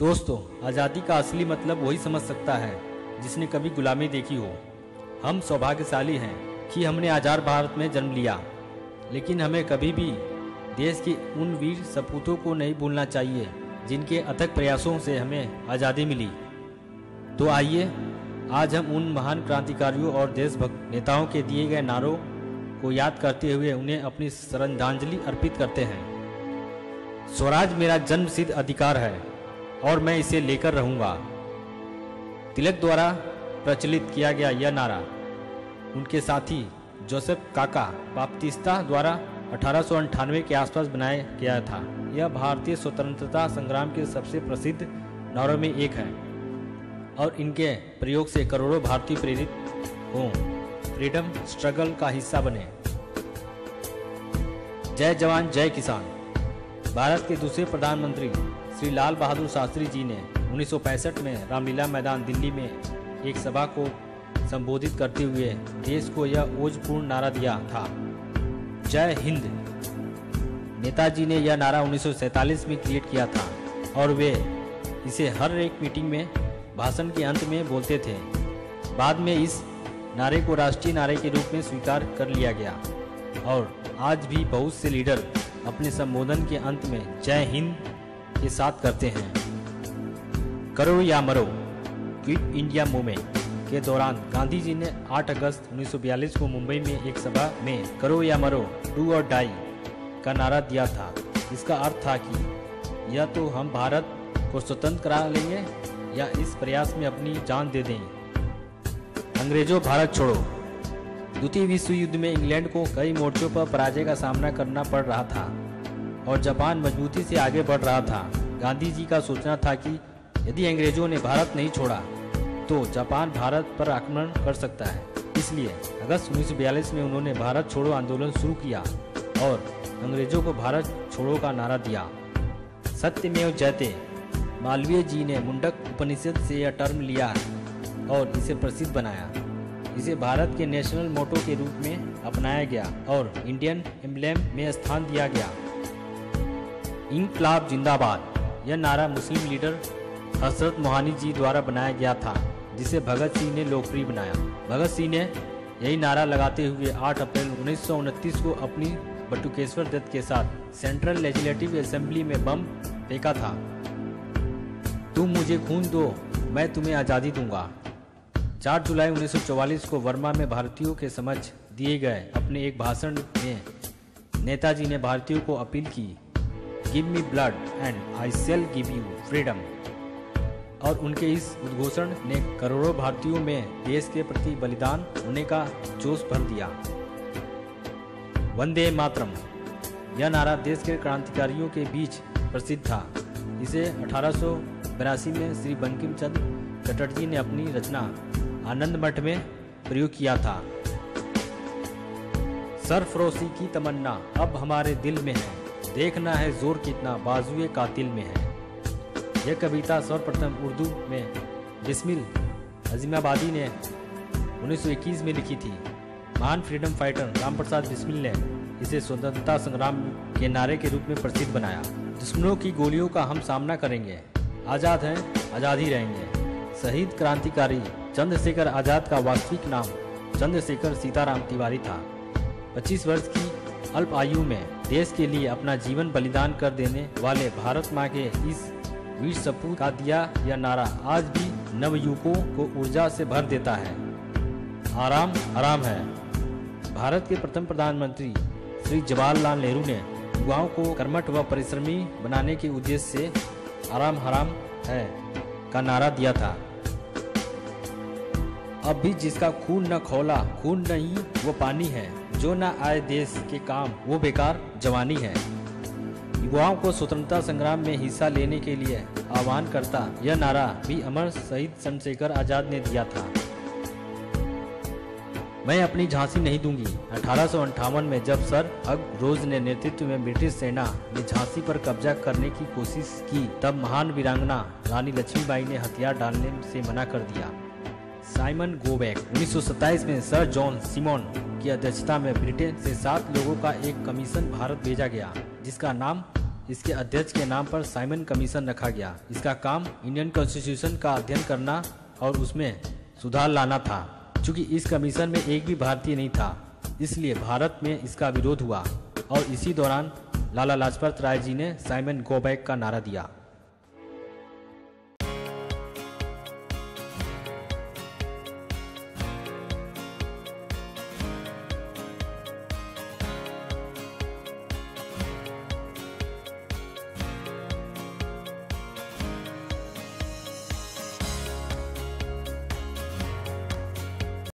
दोस्तों, आज़ादी का असली मतलब वही समझ सकता है जिसने कभी गुलामी देखी हो। हम सौभाग्यशाली हैं कि हमने आज़ाद भारत में जन्म लिया, लेकिन हमें कभी भी देश के उन वीर सपूतों को नहीं भूलना चाहिए जिनके अथक प्रयासों से हमें आज़ादी मिली। तो आइए आज हम उन महान क्रांतिकारियों और देशभक्त नेताओं के दिए गए नारों को याद करते हुए उन्हें अपनी श्रद्धांजलि अर्पित करते हैं। स्वराज मेरा जन्मसिद्ध अधिकार है और मैं इसे लेकर रहूंगा। तिलक द्वारा प्रचलित किया गया यह नारा उनके साथी जोसेफ काका बाप्तिस्ता द्वारा 1898 के आसपास बनाया गया था। यह भारतीय स्वतंत्रता संग्राम के सबसे प्रसिद्ध नारों में एक है और इनके प्रयोग से करोड़ों भारतीय प्रेरित हों, फ्रीडम स्ट्रगल का हिस्सा बने। जय जवान जय किसान। भारत के दूसरे प्रधानमंत्री श्री लाल बहादुर शास्त्री जी ने 1965 में रामलीला मैदान दिल्ली में एक सभा को संबोधित करते हुए देश को यह ओजपूर्ण नारा दिया था, जय हिंद। नेताजी ने यह नारा 1947 में क्रिएट किया था और वे इसे हर एक मीटिंग में भाषण के अंत में बोलते थे। बाद में इस नारे को राष्ट्रीय नारे के रूप में स्वीकार कर लिया गया और आज भी बहुत से लीडर अपने संबोधन के अंत में जय हिंद के साथ करते हैं। करो या मरो, क्विट इंडिया मूवमेंट के दौरान गांधी जी ने 8 अगस्त 1942 को मुंबई में एक सभा में करो या मरो, डू और डाई का नारा दिया था। इसका अर्थ था कि या तो हम भारत को स्वतंत्र करा लेंगे या इस प्रयास में अपनी जान दे दें। अंग्रेजों भारत छोड़ो। द्वितीय विश्व युद्ध में इंग्लैंड को कई मोर्चों पर पराजय का सामना करना पड़ रहा था और जापान मजबूती से आगे बढ़ रहा था। गांधी जी का सोचना था कि यदि अंग्रेजों ने भारत नहीं छोड़ा तो जापान भारत पर आक्रमण कर सकता है। इसलिए अगस्त 1942 में उन्होंने भारत छोड़ो आंदोलन शुरू किया और अंग्रेजों को भारत छोड़ो का नारा दिया। सत्यमेव जयते। मालवीय जी ने मुंडक उपनिषद से यह टर्म लिया और इसे प्रसिद्ध बनाया। इसे भारत के नेशनल मोटो के रूप में अपनाया गया और इंडियन एम्ब्लेम में स्थान दिया गया। इनकलाब जिंदाबाद। यह नारा मुस्लिम लीडर हजरत मोहानी जी द्वारा बनाया गया था, जिसे भगत सिंह ने लोकप्रिय बनाया। भगत सिंह ने यही नारा लगाते हुए 8 अप्रैल 1929 को अपनी बटुकेश्वर दत्त के साथ सेंट्रल लेजिस्लेटिव असेंबली में बम फेंका था। तुम मुझे खून दो, मैं तुम्हें आज़ादी दूंगा। 4 जुलाई 1944 को वर्मा में भारतीयों के समक्ष दिए गए अपने एक भाषण में नेताजी ने भारतीयों को अपील की, give me blood and I shell give you freedom. और उनके इस उद्घोषण ने करोड़ों भारतीयों में देश के प्रति बलिदान होने का जोश भर दिया। वंदे मातरम। यह नारा देश के क्रांतिकारियों के बीच प्रसिद्ध था। इसे 1882 में श्री बंकिम चंद्र चटर्जी ने अपनी रचना आनंद मठ में प्रयोग किया था। सरफरोशी की तमन्ना अब हमारे दिल में है, देखना है जोर कितना बाजुए कातिल में है। यह कविता सर्वप्रथम उर्दू में बिस्मिल अजीमाबादी ने 1921 में लिखी थी। महान फ्रीडम फाइटर रामप्रसाद बिस्मिल ने इसे स्वतंत्रता संग्राम के नारे के रूप में प्रसिद्ध बनाया। दुश्मनों की गोलियों का हम सामना करेंगे, आज़ाद हैं, आज़ाद ही रहेंगे। शहीद क्रांतिकारी चंद्रशेखर आज़ाद का वास्तविक नाम चंद्रशेखर सीताराम तिवारी था। 25 वर्ष की अल्प आयु में देश के लिए अपना जीवन बलिदान कर देने वाले भारत माँ के इस वीर सपूत का दिया यह नारा आज भी नवयुवकों को ऊर्जा से भर देता है। आराम हराम है। भारत के प्रथम प्रधानमंत्री श्री जवाहरलाल नेहरू ने युवाओं को कर्मठ व परिश्रमी बनाने के उद्देश्य से आराम हराम है का नारा दिया था। अब भी जिसका खून न खौला, खून नहीं वो पानी है, जो न आए देश के काम वो बेकार जवानी है। युवाओं को स्वतंत्रता संग्राम में हिस्सा लेने के लिए आह्वान करता यह नारा भी अमर शहीद चंद्रशेखर आजाद ने दिया था। मैं अपनी झांसी नहीं दूंगी। 1858 में जब सर हग-रोज ने नेतृत्व में ब्रिटिश सेना ने झांसी पर कब्जा करने की कोशिश की, तब महान वीरांगना रानी लक्ष्मीबाई ने हथियार डालने से मना कर दिया। साइमन गोबैक। 1927 में सर जॉन सिमोन की अध्यक्षता में ब्रिटेन से 7 लोगों का एक कमीशन भारत भेजा गया, जिसका नाम इसके अध्यक्ष के नाम पर साइमन कमीशन रखा गया। इसका काम इंडियन कॉन्स्टिट्यूशन का अध्ययन करना और उसमें सुधार लाना था। चूँकि इस कमीशन में एक भी भारतीय नहीं था, इसलिए भारत में इसका विरोध हुआ और इसी दौरान लाला लाजपत राय जी ने साइमन गो बैक का नारा दिया।